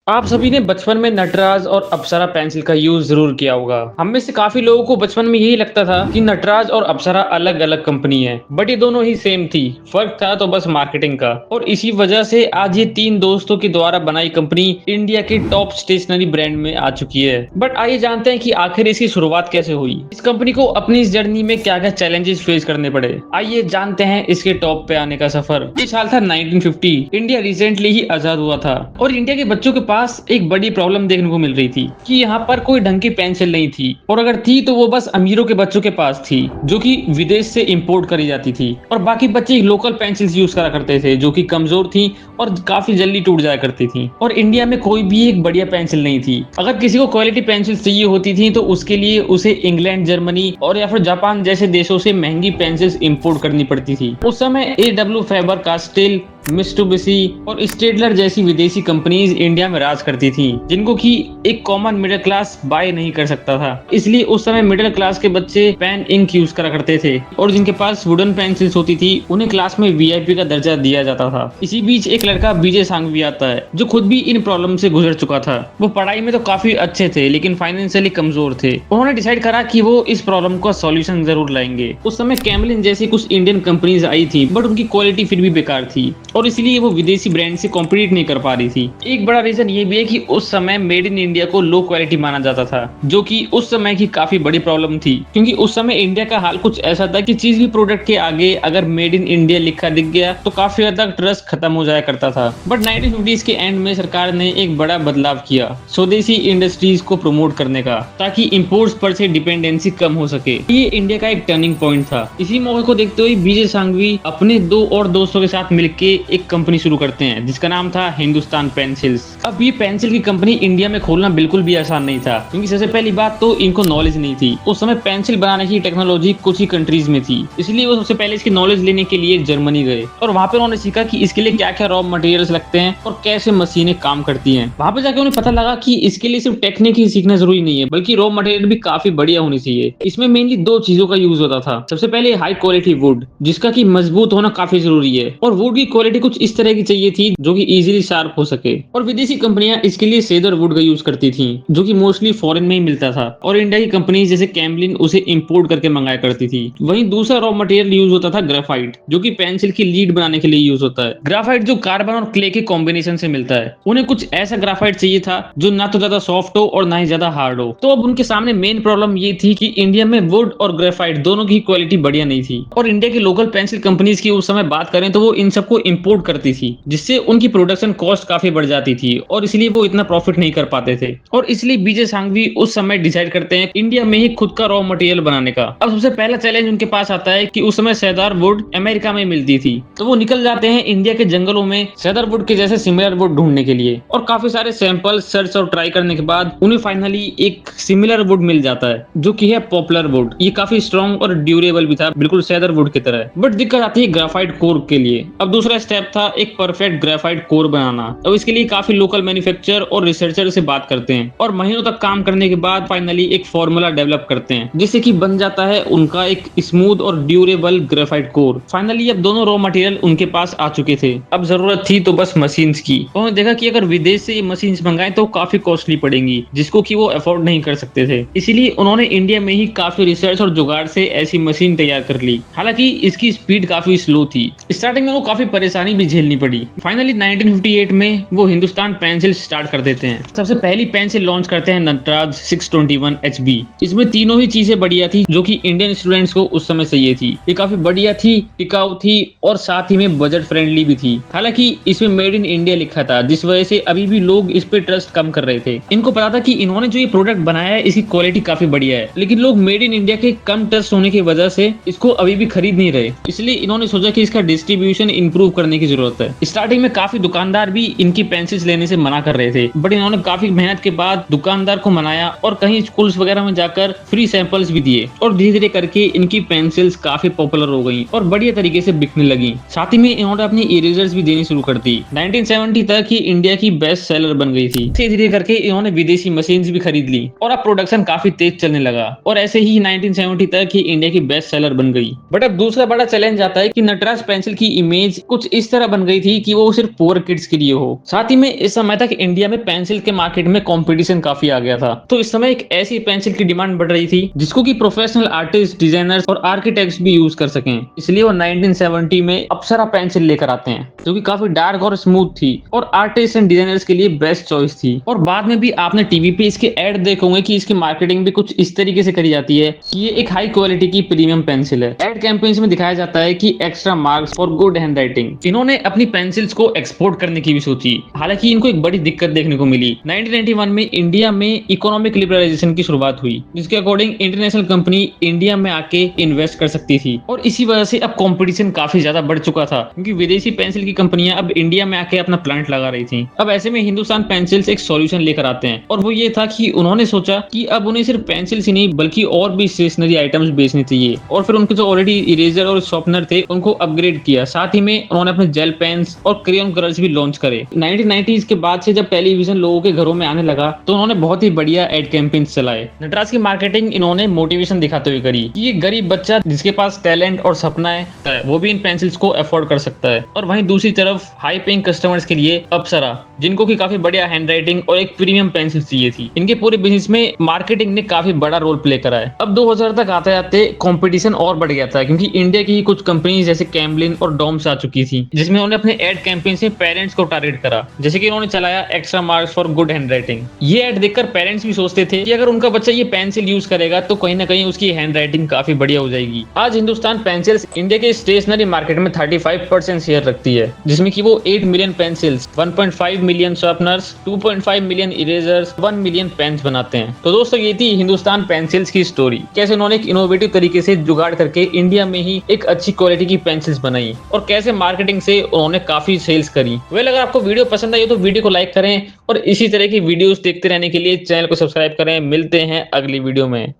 आप सभी ने बचपन में नटराज और अप्सरा पेंसिल का यूज जरूर किया होगा। हम में से काफी लोगों को बचपन में यही लगता था कि नटराज और अप्सरा अलग अलग कंपनी है, बट ये दोनों ही सेम थी। फर्क था तो बस मार्केटिंग का। और इसी वजह से आज ये तीन दोस्तों के द्वारा बनाई कंपनी इंडिया के टॉप स्टेशनरी ब्रांड में आ चुकी है। बट आइए जानते हैं कि आखिर इसकी शुरुआत कैसे हुई, इस कंपनी को अपनी इस जर्नी में क्या क्या चैलेंजेस फेस करने पड़े। आइए जानते हैं इसके टॉप पे आने का सफर। ये साल था 1950। इंडिया रिसेंटली ही आजाद हुआ था और इंडिया के बच्चों के पास एक बड़ी प्रॉब्लम देखने को मिल रही थी कि यहाँ पर कोई ढंग की पेंसिल नहीं थी, और अगर थी तो वो बस अमीरों के बच्चों के पास थी, जो कि विदेश से इंपोर्ट करी जाती थी। और बाकी बच्चे लोकल पेंसिल्स यूज करा करते थे, जो कि कमजोर थी और काफी जल्दी टूट जाया करती थी। और इंडिया में कोई भी एक बढ़िया पेंसिल नहीं थी। अगर किसी को क्वालिटी पेंसिल चाहिए होती थी तो उसके लिए उसे इंग्लैंड, जर्मनी और या फिर जापान जैसे देशों से महंगी पेंसिल्स इंपोर्ट करनी पड़ती थी। उस समय A.W. फैबर कास्टेल, मित्सुबिशी और स्टेडलर जैसी विदेशी कंपनीज इंडिया में राज करती थी, जिनको कि एक कॉमन मिडिल क्लास बाय नहीं कर सकता था। इसलिए उस समय मिडिल क्लास के बच्चे पेन इंक यूज करा करते थे, और जिनके पास वुडन पेंसिल्स होती थी उन्हें क्लास में VIP का दर्जा दिया जाता था। इसी बीच एक लड़का विजय सांघवी आता है, जो खुद भी इन प्रॉब्लम से गुजर चुका था। वो पढ़ाई में तो काफी अच्छे थे, लेकिन फाइनेंशियली कमजोर थे। उन्होंने डिसाइड करा कि वो इस प्रॉब्लम का सॉल्यूशन जरूर लाएंगे। उस समय कैमलिन जैसी कुछ इंडियन कंपनीज आई थी, बट उनकी क्वालिटी फिर भी बेकार थी, और इसलिए वो विदेशी ब्रांड से कॉम्पिटिट नहीं कर पा रही थी। एक बड़ा रीजन ये भी है कि उस समय मेड इन इंडिया को लो क्वालिटी माना जाता था, जो कि उस समय की काफी बड़ी प्रॉब्लम थी, क्योंकि उस समय इंडिया का हाल कुछ ऐसा था कि किसी भी प्रोडक्ट के आगे अगर मेड इन इंडिया लिखा दिख गया तो काफी हद तक ट्रस्ट खत्म हो जाया करता था। बट 1950s के एंड में सरकार ने एक बड़ा बदलाव किया, स्वदेशी इंडस्ट्रीज को प्रमोट करने का, ताकि इंपोर्ट्स पर से डिपेंडेंसी कम हो सके। ये इंडिया का एक टर्निंग पॉइंट था। इसी मौके को देखते हुए विजय सांघवी अपने दो और दोस्तों के साथ मिलकर एक कंपनी शुरू करते हैं, जिसका नाम था हिंदुस्तान पेंसिल्स। अब ये पेंसिल की कंपनी इंडिया में खोलना बिल्कुल भी आसान नहीं था, क्योंकि सबसे पहली बात तो इनको नॉलेज नहीं थी। उस समय पेंसिल बनाने की टेक्नोलॉजी कुछ ही कंट्रीज में थी, इसलिए वो सबसे पहले इसकी नॉलेज लेने के लिए जर्मनी गए, और वहाँ पे उन्होंने सीखा कि इसके लिए क्या क्या रॉ मटेरियल्स लगते हैं और कैसे मशीनें काम करती हैं। वहाँ पे जाके उन्हें पता लगा कि इसके लिए सिर्फ टेक्निक ही सीखना जरूरी नहीं है, बल्कि रॉ मटेरियल भी काफी बढ़िया होनी चाहिए। इसमें मेनली दो चीजों का यूज होता था। सबसे पहले हाई क्वालिटी वुड, जिसका की मजबूत होना काफी जरूरी है, और वुड की क्वालिटी कुछ इस तरह की चाहिए थी जो कि इजीली शार्प हो सके। और विदेशी कंपनियां इसके लिए सेदर वुड का यूज करती थी, जो कि मोस्टली फॉरेन में ही मिलता था, और इंडिया की कंपनी जैसे कैमलिन उसे इंपोर्ट करके मंगाया करती थी। वहीं दूसरा रॉ मटेरियल यूज होता था ग्रेफाइट, जो कि पेंसिल की लीड बनाने के लिए यूज होता है। ग्रेफाइट जो कार्बन और क्ले के कॉम्बिनेशन से मिलता है। उन्हें कुछ ऐसा ग्रेफाइट चाहिए था जो ना तो ज्यादा सॉफ्ट हो और ना ही ज्यादा हार्ड हो। तो अब उनके सामने मेन प्रॉब्लम ये थी कि इंडिया में वुड और ग्रेफाइट दोनों की क्वालिटी बढ़िया नहीं थी, और इंडिया की लोकल पेंसिल कंपनीज की उस समय बात करें तो वो इन सबको इंपोर्ट करती थी, जिससे उनकी प्रोडक्शन कॉस्ट काफी बढ़ जाती थी, और इसलिए वो इतना प्रॉफिट नहीं कर पाते थे। और इसलिए विजय सांघवी उस समय डिसाइड करते हैं इंडिया में ही खुद का रॉ मटेरियल बनाने का। अब सबसे पहला चैलेंज उनके पास आता है कि उस समय सेदार वुड अमेरिका में मिलती थी, तो वो निकल जाते हैं इंडिया के जंगलों में सेदार वुड के जैसे सिमिलर वुड ढूंढने के लिए। और काफी सारे सैंपल सर्च और ट्राई करने के बाद उन्हें फाइनली एक सिमिलर वुड मिल जाता है, जो कि है पॉपुलर वुड। ये काफी स्ट्रॉन्ग और ड्यूरेबल भी था, बिल्कुल सेदार वुड की तरह। बट दिक्कत आती है ग्रेफाइट कोर के लिए। अब दूसरा स्टेप था एक परफेक्ट ग्रेफाइट कोर बनाना। अब इसके लिए काफी लोकल मैन्युफैक्चरर और रिसर्चर से बात करते हैं, और महीनों तक काम करने के बाद फाइनली एक फॉर्मूला डेवलप करते हैं, जिससे कि बन जाता है उनका एक स्मूथ और ड्यूरेबल ग्रेफाइट कोर। फाइनली अब दोनों रॉ मटेरियल उनके पास आ चुके थे। अब जरूरत थी तो बस मशीन्स की। उन्होंने देखा कि अगर विदेश से ये मशीन्स मंगाएं तो काफी कॉस्टली पड़ेंगी, जिसको कि वो अफोर्ड नहीं कर सकते थे। इसीलिए उन्होंने इंडिया में ही काफी रिसर्च और जुगाड़ से ऐसी मशीन तैयार कर ली। हालांकि इसकी स्पीड काफी स्लो थी। स्टार्टिंग में वो काफी परेशानी भी झेलनी पड़ी। फाइनली 1958 में वो हिंदुस्तान पेंसिल स्टार्ट कर देते हैं। सबसे पहली पेंसिल लॉन्च करते हैं नटराज 621 HB। इसमें तीनों ही चीजें बढ़िया थी, जो कि इंडियन स्टूडेंट्स को उस समय चाहिए थी। ये काफी बढ़िया थी, टिकाऊ थी, और साथ ही में बजट फ्रेंडली भी थी। हालांकि इसमें मेड इन इंडिया लिखा था, जिस वजह से अभी भी लोग इस पे ट्रस्ट कम कर रहे थे। इनको पता था कि इन्होंने जो ये प्रोडक्ट बनाया है इसकी क्वालिटी काफी बढ़िया है, लेकिन लोग मेड इन इंडिया के कम ट्रस्ट होने की वजह से इसको अभी भी खरीद नहीं रहे। इसलिए इन्होंने सोचा कि इसका डिस्ट्रीब्यूशन इंप्रूव करने की जरूरत है। स्टार्टिंग में काफी दुकानदार भी इनकी पेंसिल्स लेने से मना कर रहे थे, बट इन्होंने काफी मेहनत के बाद दुकानदार को मनाया और कहीं स्कूल्स वगैरह में जाकर फ्री सैंपल्स भी दिए, और धीरे धीरे करके इनकी पेंसिल्स काफी पॉपुलर हो गई और बढ़िया तरीके से बिकने लगी। साथ ही में इन्होंने अपनी इरेजर्स भी देनी शुरू कर दी। 1970 तक ही इंडिया की बेस्ट सेलर बन गई थी। धीरे धीरे करके इन्होंने विदेशी मशीन्स भी खरीद ली, और अब प्रोडक्शन काफी तेज चलने लगा, और ऐसे ही 1970 तक ही इंडिया की बेस्ट सेलर बन गई। बट अब दूसरा बड़ा चैलेंज आता है कि नटराज पेंसिल की इमेज कुछ इस तरह बन गई थी कि वो सिर्फ पुअर किड्स के लिए हो। साथ ही में इस समय तक इंडिया में पेंसिल के मार्केट में कंपटीशन काफी आ गया था, तो इस समय एक ऐसी पेंसिल की डिमांड बढ़ रही थी जिसको कि प्रोफेशनल आर्टिस्ट, डिजाइनर्स और आर्किटेक्ट्स भी यूज कर सकें। इसलिए वो 1970 में अप्सरा पेंसिल लेकर आते हैं, जो कि काफी डार्क और स्मूथ थी और आर्टिस्ट एंड डिजाइनर्स के लिए बेस्ट चॉइस थी। और बाद में भी आपने टीवी पे इसके ऐड देखे होंगे कि इसकी मार्केटिंग भी कुछ इस तरीके से करी जाती है कि ये एक हाई क्वालिटी की प्रीमियम पेंसिल है। एड कैंपेन्स में दिखाया जाता है कि extra marks for good hand writing. इन्होंने अपनी पेंसिल्स को एक्सपोर्ट करने की भी सोची, हालांकि इनको एक बड़ी दिक्कत देखने को मिली। 1991 में इंडिया में इकोनॉमिक लिबरलाइजेशन की शुरुआत हुई, जिसके अकॉर्डिंग इंटरनेशनल कंपनी इंडिया में आके इन्वेस्ट कर सकती थी और इसी वजह से अब कंपटीशन काफी ज्यादा बढ़ चुका था, क्योंकि विदेशी पेंसिल की कंपनियां अब इंडिया में आके अपना प्लांट लगा रही थी। अब ऐसे में हिंदुस्तान पेंसिल्स एक सॉल्यूशन लेकर आते हैं, और वो ये था कि उन्होंने सोचा कि अब उन्हें सिर्फ पेंसिल्स ही नहीं बल्कि और भी स्टेशनरी आइटम्स बेचने चाहिए। और फिर उनके जो ऑलरेडी इरेजर और शॉर्पनर थे उनको अपग्रेड किया। साथ ही में उन्होंने अपने जेल पेन्स और क्रेयॉन कलर्स भी लॉन्च करे। 1990s के बाद से जब टेलीविजन लोगों के घरों में आने लगा तो उन्होंने बहुत ही बढ़िया एड कैंपेन्स चलाए। नटराज की मार्केटिंग इन्होंने मोटिवेशन दिखाते हुए करी कि ये गरीब बच्चा जिसके पास टैलेंट और सपना है वो भी इन पेंसिल्स को अफोर्ड कर सकता है। और वहीं दूसरी तरफ हाई पेइंग कस्टमर्स के लिए अप्सरा, जिनको की काफी बढ़िया हैंड राइटिंग और एक प्रीमियम पेंसिल चाहिए थी। इनके पूरे बिजनेस में मार्केटिंग ने काफी बड़ा रोल प्ले करा है। अब 2000 तक आते आते कंपटीशन और बढ़ गया था, क्योंकि इंडिया की ही कुछ कंपनी जैसे कैम्बलिन और डॉम्स आ चुकी थी, जिसमें उन्होंने अपने एड कैंपेन से पेरेंट्स को टारगेट करा। जैसे कि उन्होंने चलाया extra marks for good hand writing. ये एड देखकर पेरेंट्स भी सोचते थे कि अगर उनका बच्चा ये पेंसिल यूज करेगा तो कहीं ना कहीं उसकी हैंड राइटिंग काफी बढ़िया हो जाएगी। आज हिंदुस्तान पेंसिल्स इंडिया के स्टेशनरी मार्केट में 35% शेयर रखती है, जिसमें कि वो 8 million pencils, 1.5 million sharpeners, 2.5 million erasers, 1 million pens बनाते हैं। तो दोस्तों ये थी हिंदुस्तान पेंसिल्स की स्टोरी, कैसे उन्होंने एक इनोवेटिव तरीके से जुगाड़ करके इंडिया में ही एक अच्छी क्वालिटी की पेंसिल्स बनाई और कैसे मार्केटिंग से उन्होंने काफी सेल्स करी। अगर आपको वीडियो पसंद आई हो तो वीडियो को लाइक करें और इसी तरह की वीडियोस देखते रहने के लिए चैनल को सब्सक्राइब करें। मिलते हैं अगली वीडियो में।